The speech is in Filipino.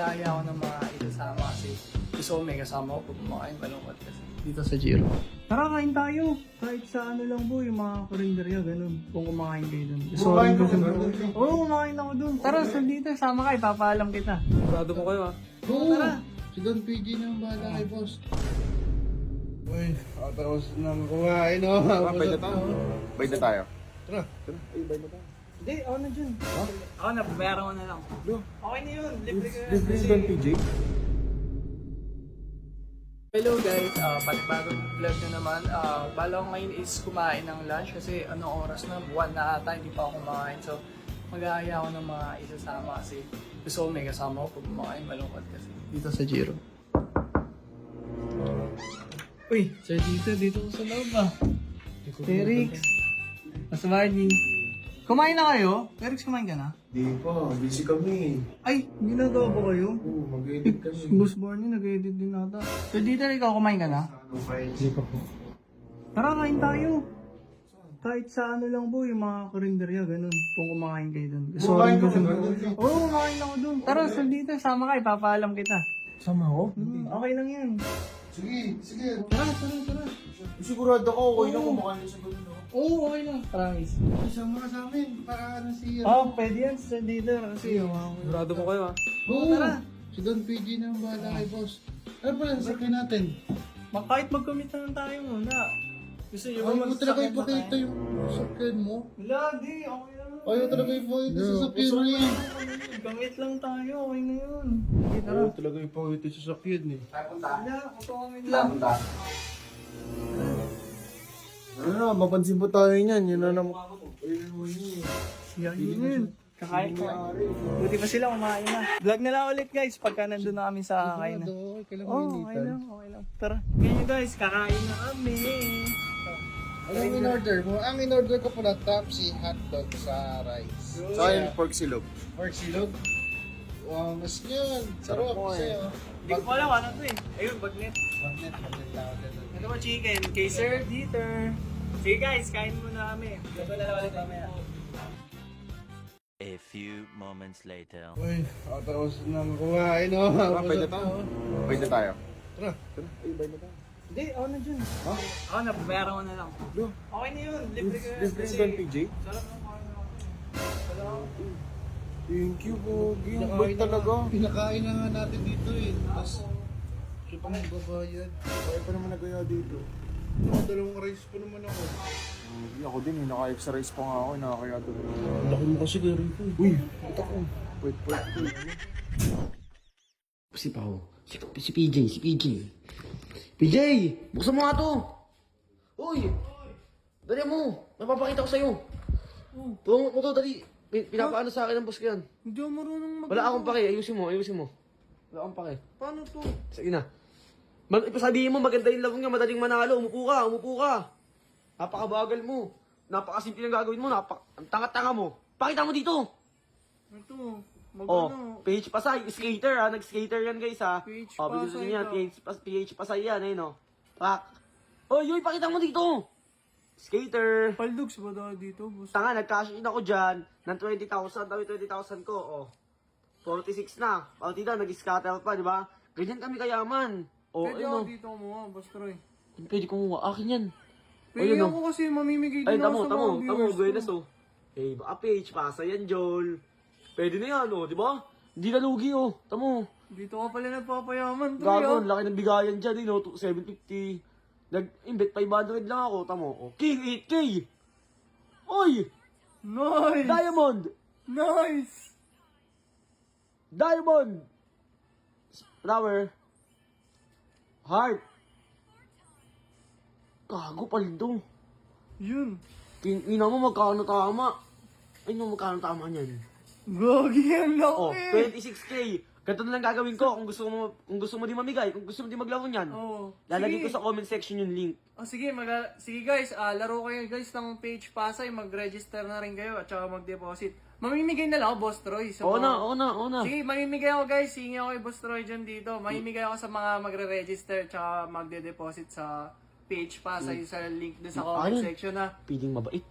mag-aaya ako ng mga itasama kasi gusto ko may kasama ko pag kumakain malungkot kasi dito sa Giro. Tara, kain tayo. Kahit sa ano lang po, yung mga karinderya, ganun. Kung kumakain kayo dun. Kumakain ka Sorry, dun? Oo, kumakain ako dun. Tara, dito, sama ka, ipapaalam kita. Sigurado mo kayo ha? Oo, tara. Si Don PG na ang bahala kay boss. Uy, tapos nang kumain o. Bay na tayo. Bay na tayo. Tara. Ay, bay na tayo. Hindi, ako na dyan. Ako na, bayaran ko na lang. Okay na yun, libre ka. Libre si Don PJ? Hello guys, bagong vlog na naman. Bala ko ngayon is kumain ng lunch kasi anong oras na, buwan na ata, hindi pa ako kumakain. So, mag-aaya ako ng mga isasama kasi gusto ko may kasama ko pag kumakain malungkot kasi dito sa Giro. Uy, sir dito ko sa loob ah. Terix, Mas Barney. Kumain na kayo? Terix, kumain ka na? Di pa, busy kami. Ay, ginagawa ba kayo? Oo, mag-edit Si kami. Boss Barney, nag-edit din ata. So dito ikaw, kumain ka na? Ano kayo? Hindi pa po. Tara, kain tayo. Kahit sa ano lang po, yung mga karinderya, ganun. Kung kumakain kayo dun. Kumakain ka dun? Oo, kumakain ako dun. Tara, dito, sama ka, ipapaalam kita. Sama ako? Okay lang yan. Sige. Tara. Sigurado ko, okay na kumakain sa ganun. Oo, okay lang. Promise. Isama ka sa amin, para ano si... Pwede yan sa dito. Kasi yung Sigurado mo kayo ha? Oo, tara. Si Don PG na ang bahala kay boss. Ano pala, sasakyan natin? Kahit mag-commit na lang tayo muna. Gusto nyo ba Ayaw mo talaga magsasakyan ba ipakita tayo? yung sasakyan mo? Wala, di. Okay lang. Ayaw talaga ipakita sa sasakyan mo yan. Gamit lang tayo. Okay na yun. Okay, tara. Ayaw talaga ipakita sa sasakyan eh. Wala, kapag lang. Ano na, mapansin po tayo niyan. Yun na naman. Ayun mo yun. Yan yun. Kakain ko. Buti pa sila kumain na. Vlog na lang ulit guys pagka nandun na kami sa kakain na. Okay lang. Tara. Ngayon guys, kakain na kami. Ano ang in-order mo? Ang in-order ko pala tapsi hotdog sa rice. Sa akin, pork silog. Pork silog. Wow, mas yun. Sarap po eh. sa'yo. Hindi ko alam ano to eh. Ayun, bagnet. Magnet lang ako dyan. Ito po chicken. Kay Sir Dieter. Sige guys, kain muna kami. Vlog na lang ulit mamaya. A few moments later. Uy, tapos nang kumain o. Bay na tayo. Bay na tayo. Tara. Ay, bay na tayo. Hindi, ako na dyan. Ako na, bayaran ko na lang. Okay na yun, libre ka. Libre si Don PJ? Sarap ng kain ako. Salamat. Thank you, Bogi. Ang bait talaga. Pinakain na nga natin dito eh. Tapos, siya pa magbabayad. Kaya pa naman nagaya dito. Dalawang rice pa naman ako. Hindi ako din eh. Naka-extra rice pa nga ako. Nakakaya doon. Laki mo kasi kay Rico. Uy, ito ko. Wait. Si Pao. Si PJ. PJ! Buksan mo nga to! Uy! Dali mo! Napapakita ko sa'yo. Tulungan mo to, dali. Pinapaano sa akin ng boss ko yan. Hindi ako marunong mag... Wala akong pake. Ayusin mo. Wala akong pake. Paano to? Sige na. Ipasabihin mo, maganda yung labong niya. Madaling manalo. Umupo ka. Napakabagal mo. Napakasimple ng gagawin mo. Ang tanga-tanga mo. Pakita mo dito. Ito, PH Pasay, skater ha, nag-skater yan guys ha. PH Bigyan Pasay yan, daw. PH Pasay yan, ayun o. Pak. Oy, pakita mo dito. Skater. Paldogs ba daw dito, boss? Tanga, nag-cash in ako dyan ng 20,000, dami 20,000 ko, oh. 46 na. Pati na, nag-scatter pa, di ba? Ganyan kami kayaman. Oh, Pwede ayun ako o. dito kumuha, boss Troy. Pwede kumuha, akin yan. Pwede Ayun, ako kasi mamimigay din Ay, ako sa mga tamo, viewers buenas ko. oh. Eh, baka PH Pasay yan, Joel. Pwede na yan, oh, di ba? Hindi na lugi, oh. Tamo. Dito ka pala nagpapayaman, Troy. Gago, ah. laki ng bigayan dyan, eh, no? 750. Nag-imbet 500 lang ako, tamo. Oh. King 8K! Oy! Nice! Diamond! Nice! Diamond! Flower. Heart. Gago, paldo. Yun. King, ina mo, magkano tama? Ay, no, magkano tama niyan? Gagi, ang Oh, laki! 26K. Ganito na lang gagawin ko kung gusto mo di mamigay, kung gusto mo di maglaro niyan. Oo. Lalagay Sige. ko sa comment section yung link. Sige, sige guys, laro kayo guys ng page Pasay, mag-register na rin kayo at saka mag-deposit. Mamimigay na lang ako, Boss Troy. Sa Oo mga- na. Sige, mamimigay ako guys, hingi ako kay Boss Troy dyan dito. Mamimigay ako sa mga magre-register at saka magde-deposit sa page Pasay sa link doon sa comment Ayun. section na. Piling mabait.